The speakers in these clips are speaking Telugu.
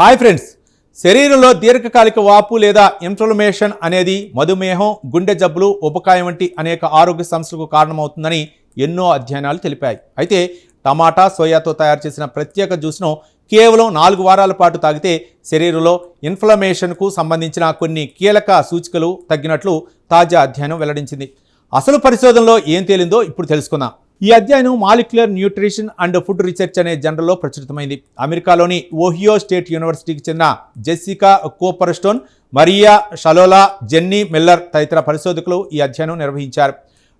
హాయ్ ఫ్రెండ్స్, శరీరంలో దీర్ఘకాలిక వాపు లేదా ఇన్ఫ్లమేషన్ అనేది మధుమేహం, గుండె జబ్బులు, ఉపకాయం వంటి అనేక ఆరోగ్య సమస్యలకు కారణమవుతుందని ఎన్నో అధ్యయనాలు తెలిపాయి. అయితే టమాటా, సోయాతో తయారు చేసిన ప్రత్యేక జ్యూస్ను కేవలం 4 వారాల పాటు తాగితే శరీరంలో ఇన్ఫ్లమేషన్కు సంబంధించిన కొన్ని కీలక సూచికలు తగ్గినట్లు తాజా అధ్యయనం వెల్లడించింది. అసలు పరిశోధనలో ఏం తేలిందో ఇప్పుడు తెలుసుకుందాం. ఈ అధ్యయనం molecular nutrition and food research అనే జర్నల్లో ప్రచురితమైంది. అమెరికాలోని ఓహియో స్టేట్ యూనివర్సిటీకి చెందిన జెసికా కోపర్స్టోన్, మరియా షలోలా, జెన్నీ మిల్లర్ తదితర పరిశోధకులు ఈ అధ్యయనం నిర్వహించారు.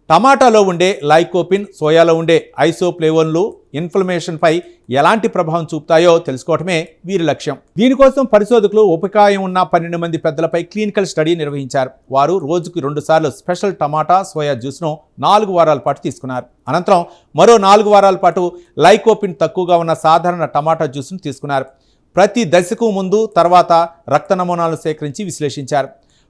టమాటాలో ఉండే లైకోపిన్, సోయాలో ఉండే ఐసోఫ్లేవోన్లు ఇన్ఫ్లమేషన్పై ఎలాంటి ప్రభావం చూపుతాయో తెలుసుకోవటమే వీరి లక్ష్యం. దీనికోసం పరిశోధకులు ఉపకాయం ఉన్న 12 మంది పెద్దలపై క్లినికల్ స్టడీ నిర్వహించారు. వారు రోజుకు 2 సార్లు స్పెషల్ టమాటా, సోయా జ్యూస్ను 4 వారాల పాటు తీసుకున్నారు. అనంతరం మరో 4 వారాల పాటు లైకోపిన్ తక్కువగా ఉన్న సాధారణ టమాటా జ్యూస్ను తీసుకున్నారు. ప్రతి దశకు ముందు, తర్వాత రక్త నమూనాలను సేకరించి విశ్లేషించారు.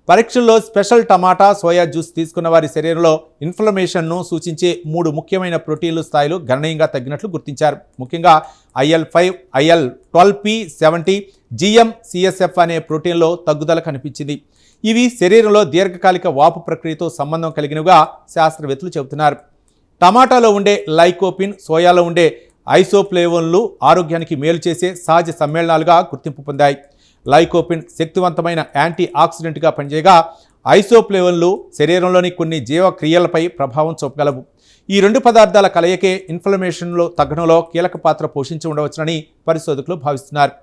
పరీక్షల్లో స్పెషల్ టమాటా, సోయా జ్యూస్ తీసుకున్న వారి శరీరంలో ఇన్ఫ్లమేషన్ను సూచించే 3 ముఖ్యమైన ప్రోటీన్ల స్థాయిలు గణనీయంగా తగ్గినట్లు గుర్తించారు. ముఖ్యంగా IL-5, IL-12P70, GM-CSF అనే ప్రోటీన్లో తగ్గుదల కనిపించింది. ఇవి శరీరంలో దీర్ఘకాలిక వాపు ప్రక్రియతో సంబంధం కలిగినవిగా శాస్త్రవేత్తలు చెబుతున్నారు. టమాటాలో ఉండే లైకోపిన్, సోయాలో ఉండే ఐసోఫ్లేవోన్లు ఆరోగ్యానికి మేలు చేసే సహజ సమ్మేళనాలుగా గుర్తింపు పొందాయి. లైకోపిన్ శక్తివంతమైన యాంటీ ఆక్సిడెంట్గా పనిచేయగా, ఐసోఫ్లేవోన్లు శరీరంలోని కొన్ని జీవక్రియలపై ప్రభావం చూపగలవు. ఈ 2 పదార్థాల కలయికే ఇన్ఫ్లమేషన్లో తగ్గడంలో కీలక పాత్ర పోషించి ఉండవచ్చునని పరిశోధకులు భావిస్తున్నారు.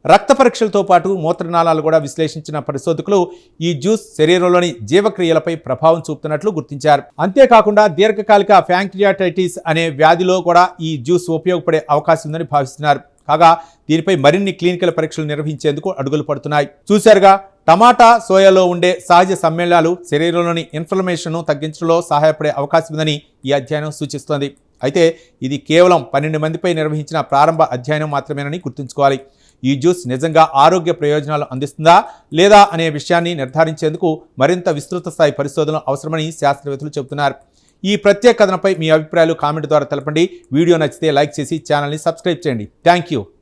రక్త పరీక్షలతో పాటు మూత్రనాళాలు కూడా విశ్లేషించిన పరిశోధకులు ఈ జ్యూస్ శరీరంలోని జీవక్రియలపై ప్రభావం చూపుతున్నట్లు గుర్తించారు. అంతేకాకుండా దీర్ఘకాలిక ప్యాంక్రియాటైటిస్ అనే వ్యాధిలో కూడా ఈ జ్యూస్ ఉపయోగపడే అవకాశం ఉందని భావిస్తున్నారు. కాగా దీనిపై మరిన్ని క్లినికల్ పరీక్షలు నిర్వహించేందుకు అడుగులు పడుతున్నాయి. చూశారుగా, టమాటా, సోయాలో ఉండే సహజ సమ్మేళనాలు శరీరంలోని ఇన్ఫ్లమేషన్ను తగ్గించడంలో సహాయపడే అవకాశం ఉందని ఈ అధ్యయనం సూచిస్తోంది. అయితే ఇది కేవలం 12 మందిపై నిర్వహించిన ప్రారంభ అధ్యయనం మాత్రమేనని గుర్తుంచుకోవాలి. ఈ జ్యూస్ నిజంగా ఆరోగ్య ప్రయోజనాలు అందిస్తుందా లేదా అనే విషయాన్ని నిర్ధారించేందుకు మరింత విస్తృత స్థాయి పరిశోధనలు అవసరమని శాస్త్రవేత్తలు చెబుతున్నారు. ఈ ప్రత్యేక కథనంపై మీ అభిప్రాయాలు కామెంట్ ద్వారా తెలపండి. వీడియో నచ్చితే లైక్ చేసి ఛానల్ని సబ్స్క్రైబ్ చేయండి. Thank you.